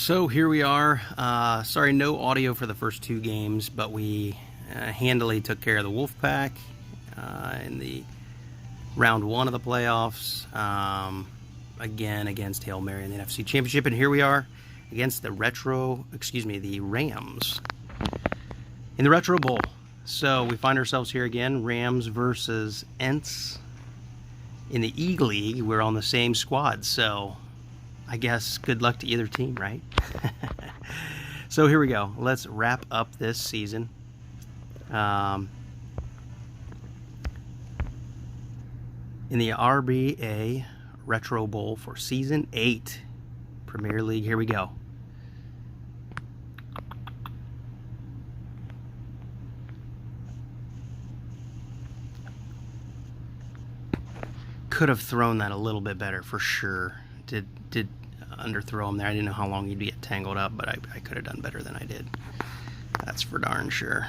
So here we are. Sorry, no audio for the first two games, but we handily took care of the Wolfpack in the round one of the playoffs. Again against Hail Mary in the NFC Championship, and here we are against the Rams in the Retro Bowl. So we find ourselves here again, Rams versus Ents in the E League. We're on the same squad, so I guess good luck to either team, right? So here we go. Let's wrap up this season. In the RBA Retro Bowl for Season 8 Premier League. Here we go. Could have thrown that a little bit better for sure. Did underthrow him there. I didn't know how long he'd get tangled up, but I could have done better than I did. That's for darn sure.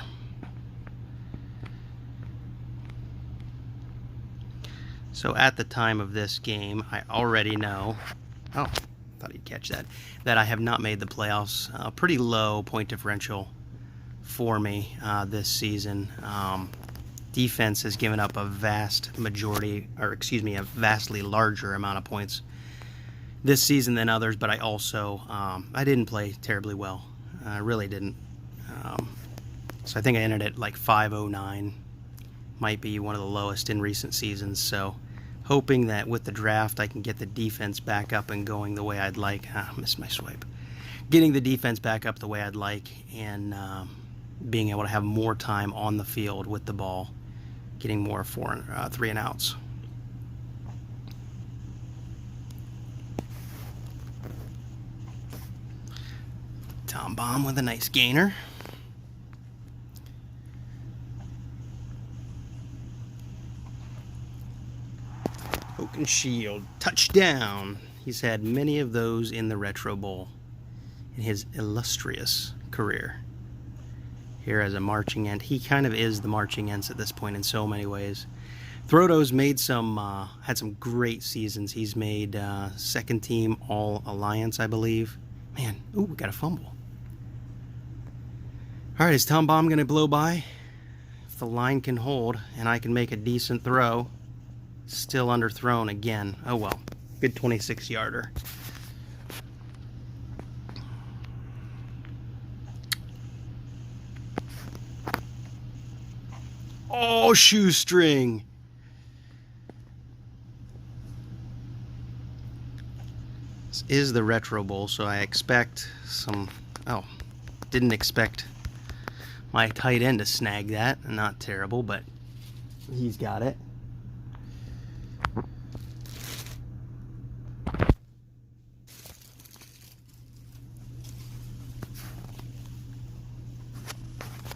So at the time of this game, I already know, oh, thought he'd catch that, that I have not made the playoffs. Pretty low point differential for me this season. Defense has given up a vast majority, or excuse me, a vastly larger amount of points this season than others, but I also, I didn't play terribly well. I really didn't. So I think I ended at like 509. Might be one of the lowest in recent seasons, so hoping that with the draft I can get the defense back up and going the way I'd like. Missed my swipe. Getting the defense back up the way I'd like, and being able to have more time on the field with the ball, getting more 3 and outs. Tom Bomb with a nice gainer. Oaken Shield, touchdown. He's had many of those in the Retro Bowl in his illustrious career. Here as a Marching Ent. He kind of is the Marching Ents at this point in so many ways. Throwdo's made some, had some great seasons. He's made second team All Alliance, I believe. Man, ooh, we got a fumble. All right, is Tom Bomb going to blow by? If the line can hold and I can make a decent throw. Still underthrown again. Oh well. Good 26-yarder. Oh, shoestring. This is the Retro Bowl, so I expect some... Oh, didn't expect my tight end to snag that. Not terrible, but he's got it.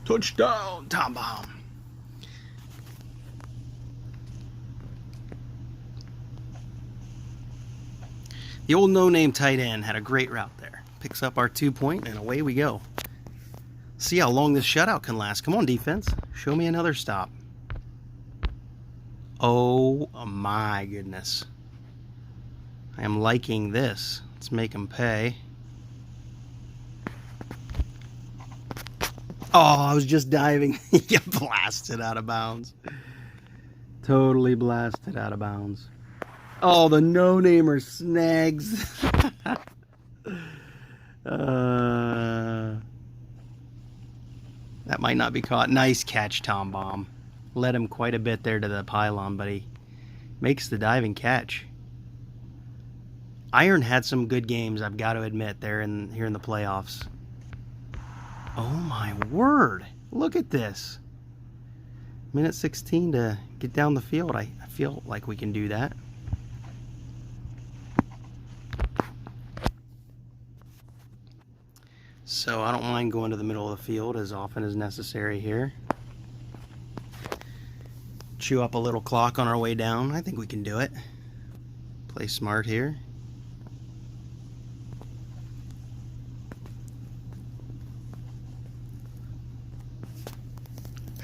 Touchdown, Tom Bomb. The old no-name tight end had a great route there. Picks up our 2-point, and away we go. See how long this shutout can last. Come on, defense. Show me another stop. Oh, my goodness. I am liking this. Let's make him pay. Oh, I was just diving. He got blasted out of bounds. Totally blasted out of bounds. Oh, the no-namer snags. That might not be caught. Nice catch, Tom Bomb. Led him quite a bit there to the pylon, but he makes the diving catch. Iron had some good games, I've got to admit, there here in the playoffs. Oh my word. Look at this. Minute 16 to get down the field. I feel like we can do that. So I don't mind going to the middle of the field as often as necessary here. Chew up a little clock on our way down. I think we can do it. Play smart here.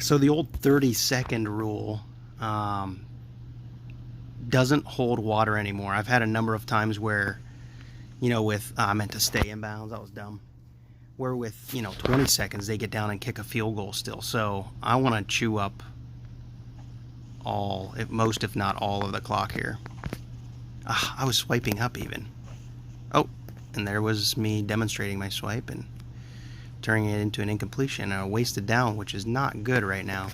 So the old 30-second rule doesn't hold water anymore. I've had a number of times where You know, with, I meant to stay in bounds. That was dumb. Where with, 20 seconds, they get down and kick a field goal still. So I want to chew up most if not all of the clock here. I was swiping up even. Oh, and there was me demonstrating my swipe and turning it into an incompletion and a wasted down, which is not good right now.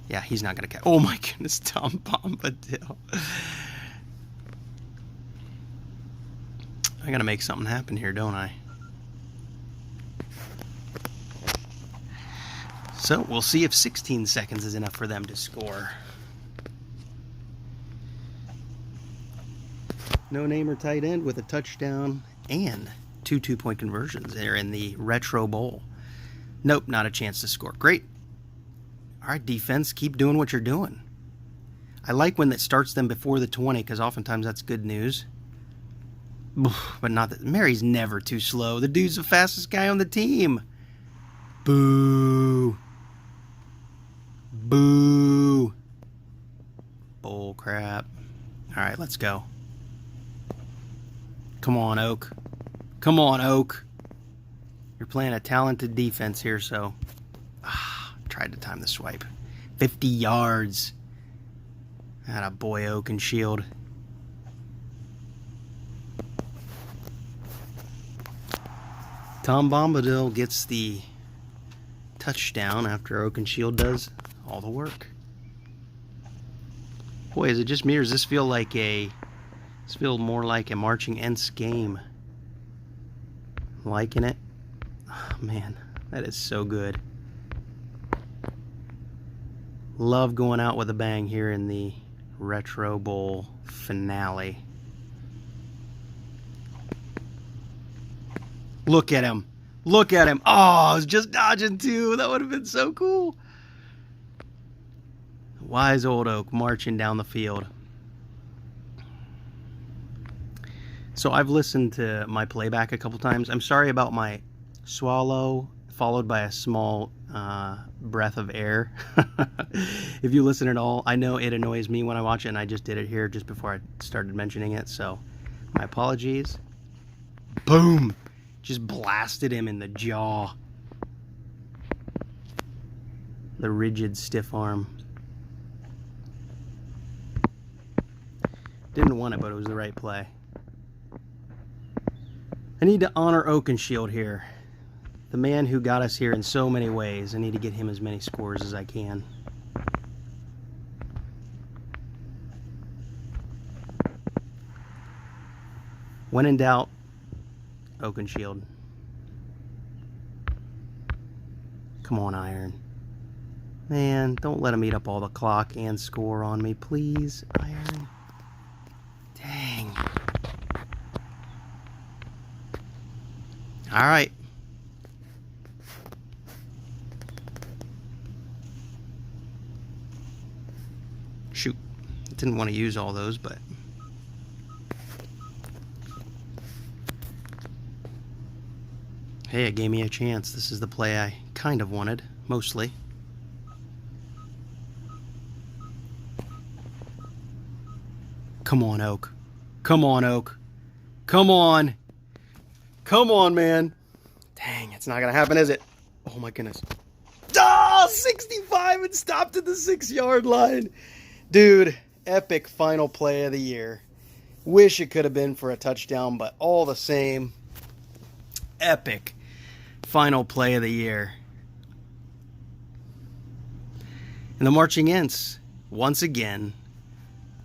Yeah, he's not going to catch. Oh my goodness, Tom Bombadil. I got to make something happen here, don't I? So we'll see if 16 seconds is enough for them to score. No name or tight end with a touchdown and 2 2-point conversions there in the Retro Bowl. Nope, not a chance to score. Great. All right, defense, keep doing what you're doing. I like when it starts them before the 20 because oftentimes that's good news. But not that. Mary's never too slow. The dude's the fastest guy on the team. Boo. Boo. Bull crap. All right, let's go. Come on, Oak. Come on, Oak. You're playing a talented defense here, so... tried to time the swipe. 50 yards. Atta boy, Oaken Shield. Tom Bombadil gets the touchdown after Oaken Shield does all the work. Boy, is it just me or does this feel like this feels more like a Marching Ents game? Liking it. Oh, man, that is so good. Love going out with a bang here in the Retro Bowl finale. Look at him. Look at him. Oh, I was just dodging too. That would have been so cool. Wise old Oak marching down the field. So I've listened to my playback a couple times. I'm sorry about my swallow followed by a small breath of air. If you listen at all, I know it annoys me when I watch it, and I just did it here just before I started mentioning it, so my apologies. Boom! Just blasted him in the jaw. The rigid, stiff arm. Didn't want it, but it was the right play. I need to honor Oaken Shield here. The man who got us here in so many ways. I need to get him as many scores as I can. When in doubt, Oaken Shield. Come on, Iron. Man, don't let him eat up all the clock and score on me, please, Iron. Dang. All right. Shoot. Didn't want to use all those, but... Hey, it gave me a chance. This is the play I kind of wanted, mostly. Come on, Oak. Come on, Oak. Come on. Come on, man. Dang, it's not going to happen, is it? Oh, my goodness. Oh, 65 and stopped at the 6-yard line. Dude, epic final play of the year. Wish it could have been for a touchdown, but all the same, epic final play of the year. And the Marching Ents, once again,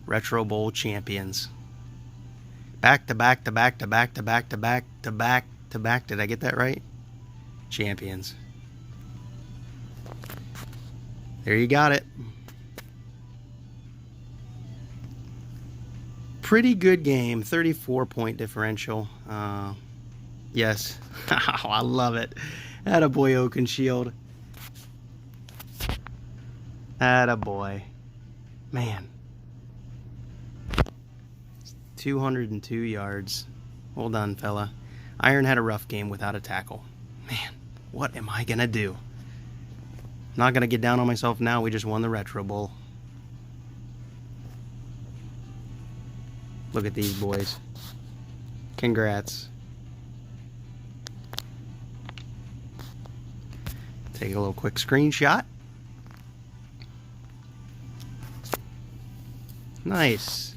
Retro Bowl champions. Back to back to back to back to back to back to back to back. Did I get that right? Champions. There you got it. Pretty good game. 34-point differential. Yes. I love it. Attaboy, Oaken Shield. Attaboy. Man. 202 yards. Well done, fella. Iron had a rough game without a tackle. Man, what am I going to do? Not going to get down on myself now. We just won the Retro Bowl. Look at these boys. Congrats. Take a little quick screenshot. Nice.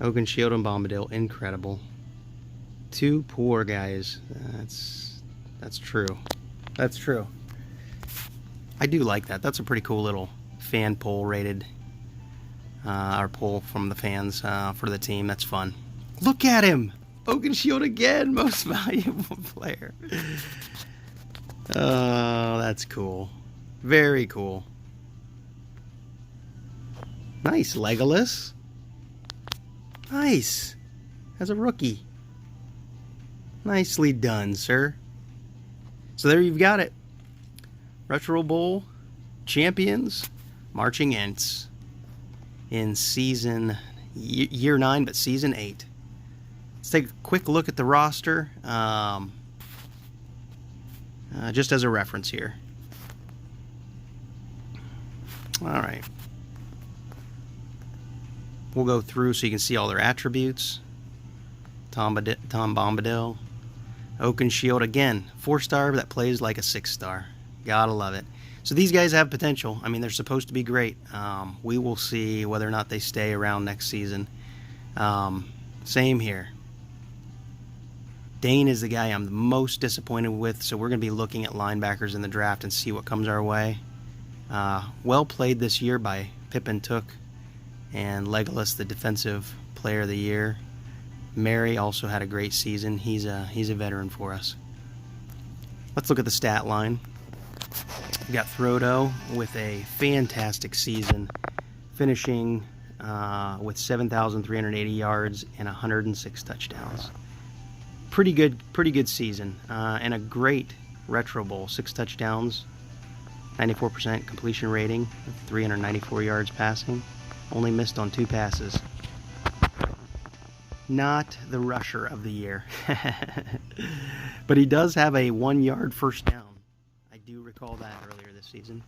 Oaken Shield and Bombadil, incredible. Two poor guys. That's true. That's true. I do like that. That's a pretty cool little fan poll rated, or poll from the fans for the team. That's fun. Look at him! Oaken Shield again, most valuable player. Oh, that's cool. Very cool. Nice, Legolas. Nice. As a rookie. Nicely done, sir. So there you've got it. Retro Bowl champions, Marching Ents in season, year 9, but season 8. Let's take a quick look at the roster, just as a reference here. All right. We'll go through so you can see all their attributes. Tom Bombadil. Oaken Shield, again, 4-star that plays like a 6-star. Gotta love it. So these guys have potential. I mean, they're supposed to be great. We will see whether or not they stay around next season. Same here. Dane is the guy I'm the most disappointed with, so we're going to be looking at linebackers in the draft and see what comes our way. Well played this year by Pippin Took and Legolas, the defensive player of the year. Mary also had a great season. He's a veteran for us. Let's look at the stat line. We got Frodo with a fantastic season, finishing with 7,380 yards and 106 touchdowns. Pretty good season, and a great Retro Bowl. 6 touchdowns, 94% completion rating, 394 yards passing. Only missed on 2 passes. Not the rusher of the year. But he does have a 1-yard first down. I do recall that earlier this season.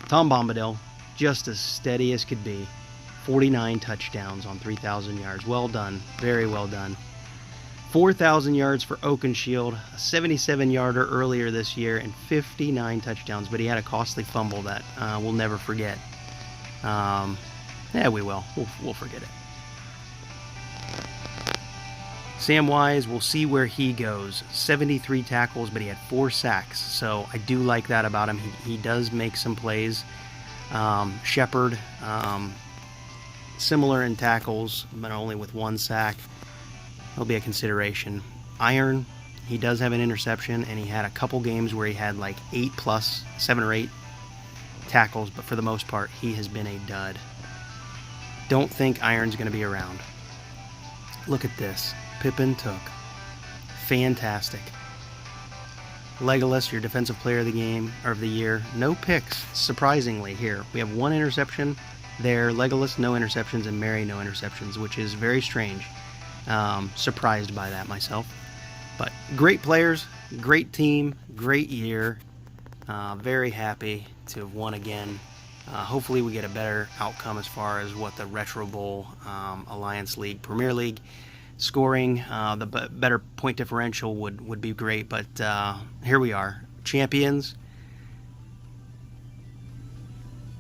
Tom Bombadil, just as steady as could be. 49 touchdowns on 3,000 yards. Well done. Very well done. 4,000 yards for Oaken Shield. A 77-yarder earlier this year and 59 touchdowns. But he had a costly fumble that we'll never forget. Yeah, we will. We'll forget it. Sam Wise, we'll see where he goes. 73 tackles, but he had 4 sacks. So I do like that about him. He does make some plays. Shepard, similar in tackles, but only with 1 sack. He'll be a consideration. Iron, he does have an interception, and he had a couple games where he had like 7 or 8 tackles, but for the most part, he has been a dud. Don't think Iron's going to be around. Look at this. Pippin Took. Fantastic. Legolas, your defensive player of the game or of the year. No picks, surprisingly, here. We have 1 interception there. Legolas, no interceptions, and Mary, no interceptions, which is very strange. Surprised by that myself. But great players, great team, great year. Very happy to have won again. Hopefully we get a better outcome as far as what the Retro Bowl, Alliance League, Premier League scoring, the better point differential would be great. But here we are, champions,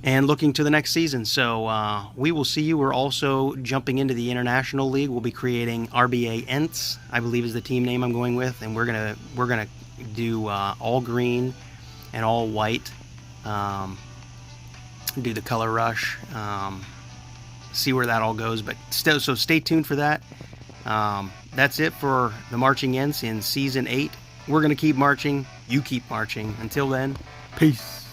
and looking to the next season. So we will see you. We're also jumping into the International League. We'll be creating RBA Ents, I believe is the team name I'm going with, and we're gonna do all green and all white. Do the color rush, see where that all goes, but so stay tuned for that. That's it for the Marching Ents in season 8. We're going to keep marching. You keep marching. Until then, peace.